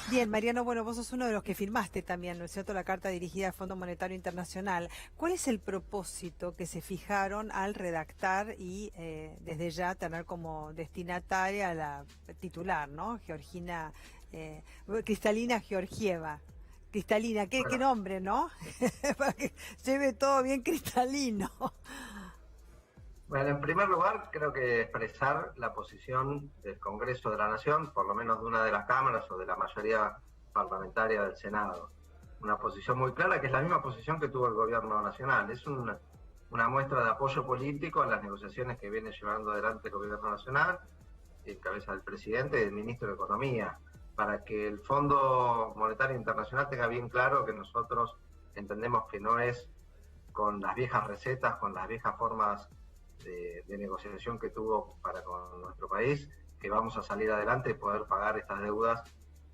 Bien, Mariano, bueno, vos sos uno de los que firmaste también, ¿no es cierto?, la carta dirigida al Fondo Monetario Internacional. ¿Cuál es el propósito que se fijaron al redactar y desde ya tener como destinataria a la titular, ¿no? Georgina, Cristalina Georgieva. Cristalina, qué Bueno, nombre, ¿no? Para que lleve todo bien cristalino. bueno, en primer lugar, creo que expresar la posición del Congreso de la Nación, por lo menos de una de las cámaras o de la mayoría parlamentaria del Senado. Una posición muy clara, que es la misma posición que tuvo el gobierno nacional. Es una muestra de apoyo político a las negociaciones que viene llevando adelante el gobierno nacional, en cabeza del presidente y del ministro de Economía, para que el Fondo Monetario Internacional tenga bien claro que nosotros entendemos que no es con las viejas recetas, con las viejas formas de negociación que tuvo para con nuestro país, que vamos a salir adelante y poder pagar estas deudas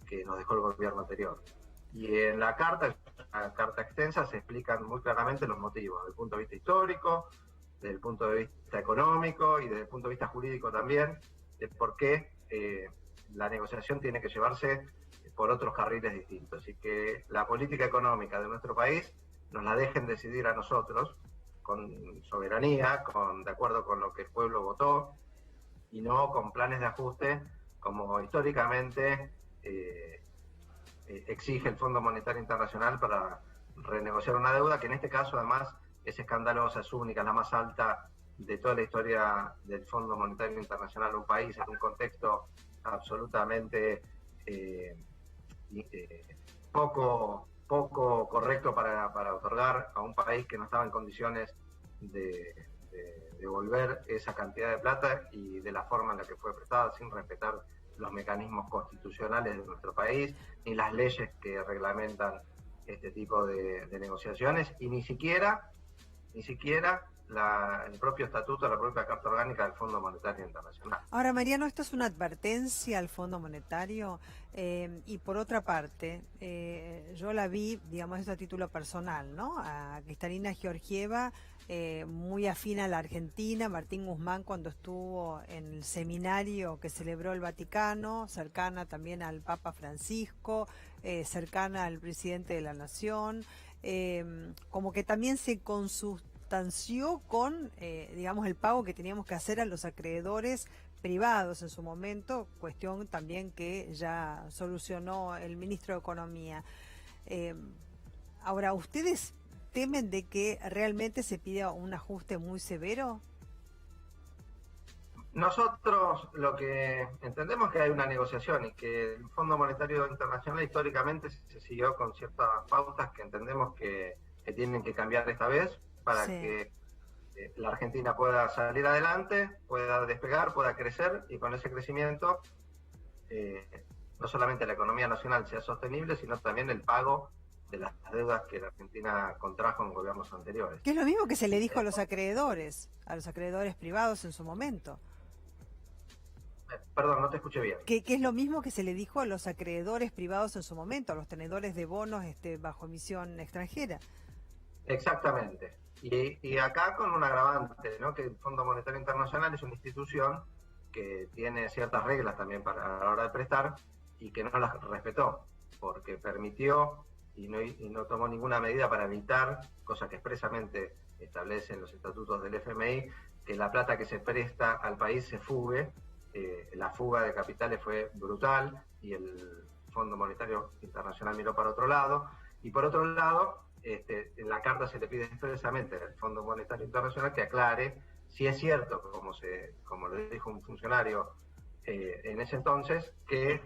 que nos dejó el gobierno anterior. Y en la carta, una carta extensa, se explican muy claramente los motivos, desde el punto de vista histórico, desde el punto de vista económico y desde el punto de vista jurídico también, de por qué la negociación tiene que llevarse por otros carriles distintos y que la política económica de nuestro país nos la dejen decidir a nosotros con soberanía, de acuerdo con lo que el pueblo votó y no con planes de ajuste como históricamente exige el Fondo Monetario Internacional para renegociar una deuda que en este caso además es escandalosa, es única, la más alta de toda la historia del Fondo Monetario Internacional, un país en un contexto absolutamente eh, poco correcto para otorgar a un país que no estaba en condiciones de devolver esa cantidad de plata y de la forma en la que fue prestada, sin respetar los mecanismos constitucionales de nuestro país, ni las leyes que reglamentan este tipo de negociaciones, y ni siquiera el propio estatuto, la propia Carta Orgánica del Fondo Monetario Internacional. Ahora, Mariano, esto es una advertencia al Fondo Monetario y por otra parte, yo la vi, digamos, esto a título personal, ¿no? A Cristalina Georgieva, muy afín a la Argentina, Martín Guzmán cuando estuvo en el seminario que celebró el Vaticano, cercana también al Papa Francisco, cercana al presidente de la Nación, como que también se consustanció con, digamos, el pago que teníamos que hacer a los acreedores privados en su momento, cuestión también que ya solucionó el ministro de Economía. Eh, Ahora, ¿ustedes temen de que realmente se pida un ajuste muy severo? Nosotros lo que entendemos es que hay una negociación y que el Fondo Monetario Internacional históricamente se siguió con ciertas pautas que entendemos que tienen que cambiar esta vez para Sí. que la Argentina pueda salir adelante, pueda despegar, pueda crecer y con ese crecimiento no solamente la economía nacional sea sostenible, sino también el pago de las deudas que la Argentina contrajo en gobiernos anteriores. Que es lo mismo que se le dijo a los acreedores privados en su momento. Perdón, no te escuché bien. Que es lo mismo que se le dijo a los acreedores privados en su momento, a los tenedores de bonos bajo emisión extranjera. Exactamente. Y acá con un agravante, ¿no? Que el Fondo Monetario Internacional es una institución que tiene ciertas reglas también para a la hora de prestar y que no las respetó, porque permitió y no tomó ninguna medida para evitar, cosa que expresamente establecen los estatutos del FMI, que la plata que se presta al país se fugue. La fuga de capitales fue brutal y el Fondo Monetario Internacional miró para otro lado. Y por otro lado, en la carta se le pide expresamente al Fondo Monetario Internacional que aclare si es cierto, como lo dijo un funcionario en ese entonces, que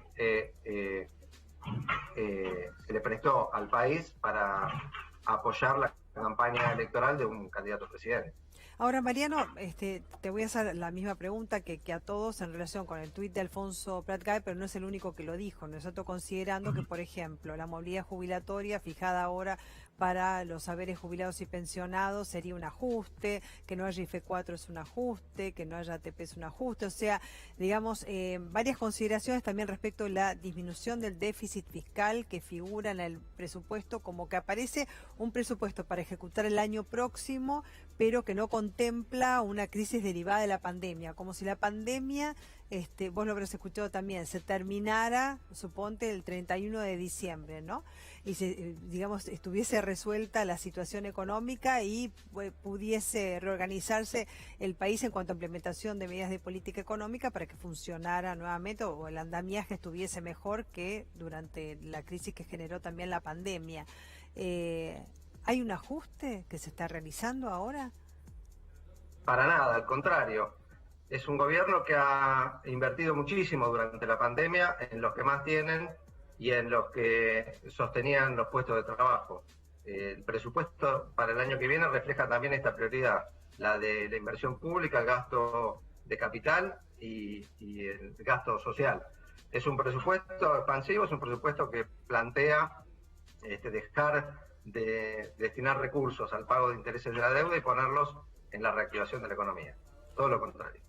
se le prestó al país para apoyar la campaña electoral de un candidato a presidente. Ahora, Mariano, te voy a hacer la misma pregunta que a todos en relación con el tuit de Alfonso Pratgay, pero no es el único que lo dijo. Nosotros considerando que, por ejemplo, la movilidad jubilatoria fijada ahora para los saberes jubilados y pensionados sería un ajuste, que no haya IFE 4 es un ajuste, que no haya ATP es un ajuste, o sea, digamos, varias consideraciones también respecto a la disminución del déficit fiscal que figura en el presupuesto, como que aparece un presupuesto para ejecutar el año próximo, pero que no contempla una crisis derivada de la pandemia, como si la pandemia, vos lo habrás escuchado también, se terminara, suponte, el 31 de diciembre, ¿no? Y digamos, estuviese resuelta la situación económica y pudiese reorganizarse el país en cuanto a implementación de medidas de política económica para que funcionara nuevamente o el andamiaje estuviese mejor que durante la crisis que generó también la pandemia. ¿Hay un ajuste que se está realizando ahora? Para nada, al contrario. Es un gobierno que ha invertido muchísimo durante la pandemia en los que más tienen y en los que sostenían los puestos de trabajo. El presupuesto para el año que viene refleja también esta prioridad, la de la inversión pública, el gasto de capital y el gasto social. Es un presupuesto expansivo, es un presupuesto que plantea dejar de destinar recursos al pago de intereses de la deuda y ponerlos en la reactivación de la economía. Todo lo contrario.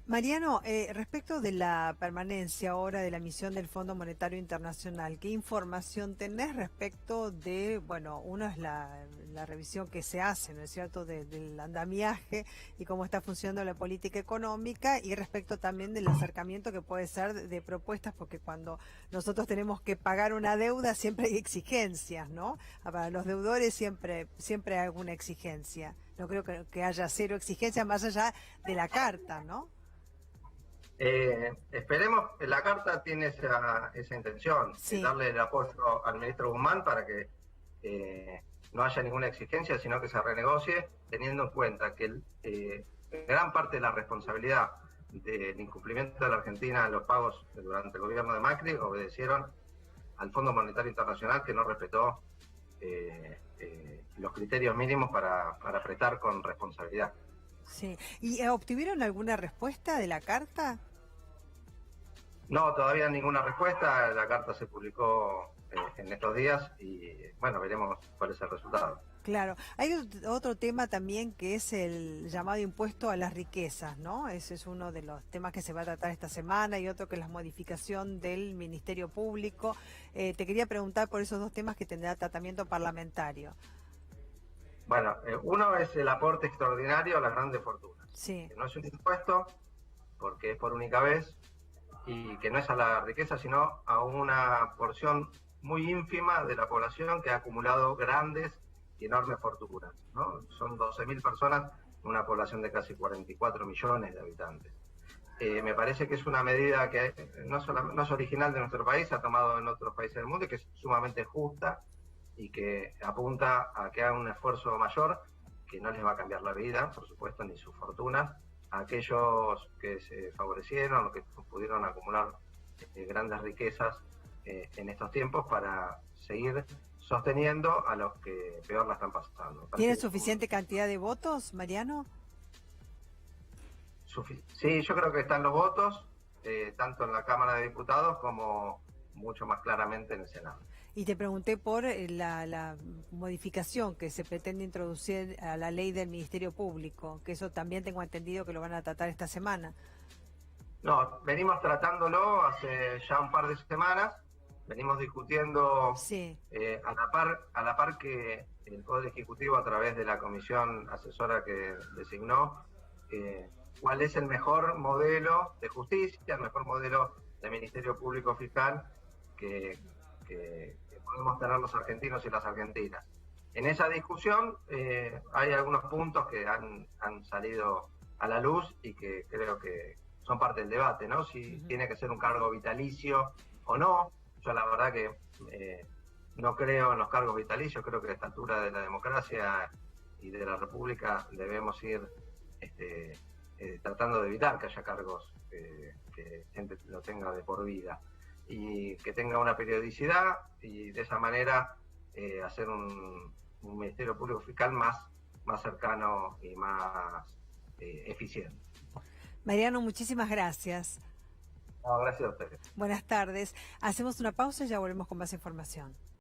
Mariano, respecto de la permanencia ahora de la misión del Fondo Monetario Internacional, ¿qué información tenés respecto de, bueno, uno es la revisión que se hace, ¿no es cierto?, del andamiaje y cómo está funcionando la política económica, y respecto también del acercamiento que puede ser de propuestas, porque cuando nosotros tenemos que pagar una deuda siempre hay exigencias, ¿no? Para los deudores siempre hay alguna exigencia. No creo que haya cero exigencias más allá de la carta, ¿no? Esperemos, la carta tiene esa intención, Sí. darle el apoyo al ministro Guzmán para que no haya ninguna exigencia, sino que se renegocie, teniendo en cuenta que gran parte de la responsabilidad del incumplimiento de la Argentina en los pagos durante el gobierno de Macri obedecieron al Fondo Monetario Internacional, que no respetó los criterios mínimos para prestar con responsabilidad. Sí. ¿Y obtuvieron alguna respuesta de la carta? No, todavía ninguna respuesta. La carta se publicó en estos días y, bueno, veremos cuál es el resultado. Claro. Hay otro tema también que es el llamado impuesto a las riquezas, ¿no? Ese es uno de los temas que se va a tratar esta semana, y otro que es la modificación del Ministerio Público. Te quería preguntar por esos dos temas que tendrá tratamiento parlamentario. Bueno, uno es el aporte extraordinario a las grandes fortunas. Sí. Que no es un impuesto, porque es por única vez, y que no es a la riqueza, sino a una porción muy ínfima de la población que ha acumulado grandes y enormes fortunas, ¿no? Son 12.000 personas, una población de casi 44 millones de habitantes. Me parece que es una medida que no es original de nuestro país, se ha tomado en otros países del mundo y que es sumamente justa y que apunta a que hagan un esfuerzo mayor, que no les va a cambiar la vida, por supuesto, ni sus fortunas, a aquellos que se favorecieron o que pudieron acumular grandes riquezas en estos tiempos para seguir sosteniendo a los que peor la están pasando. ¿Tiene suficiente cantidad de votos, Mariano? Sí, yo creo que están los votos, tanto en la Cámara de Diputados como mucho más claramente en el Senado. Y te pregunté por la modificación que se pretende introducir a la ley del Ministerio Público, que eso también tengo entendido que lo van a tratar esta semana. No, venimos tratándolo hace ya un par de semanas, venimos discutiendo sí. a la par que el Poder Ejecutivo, a través de la comisión asesora que designó, cuál es el mejor modelo de justicia, el mejor modelo de Ministerio Público Fiscal que podemos tener los argentinos y las argentinas. En esa discusión hay algunos puntos que han salido a la luz y que creo que son parte del debate, ¿no? Si tiene que ser un cargo vitalicio o no. Yo la verdad que no creo en los cargos vitalicios, creo que a esta altura de la democracia y de la República debemos ir tratando de evitar que haya cargos que gente lo tenga de por vida, y que tenga una periodicidad, y de esa manera hacer un Ministerio Público Fiscal más cercano y más eficiente. Mariano, muchísimas gracias. No, gracias a ustedes. Buenas tardes. Hacemos una pausa y ya volvemos con más información.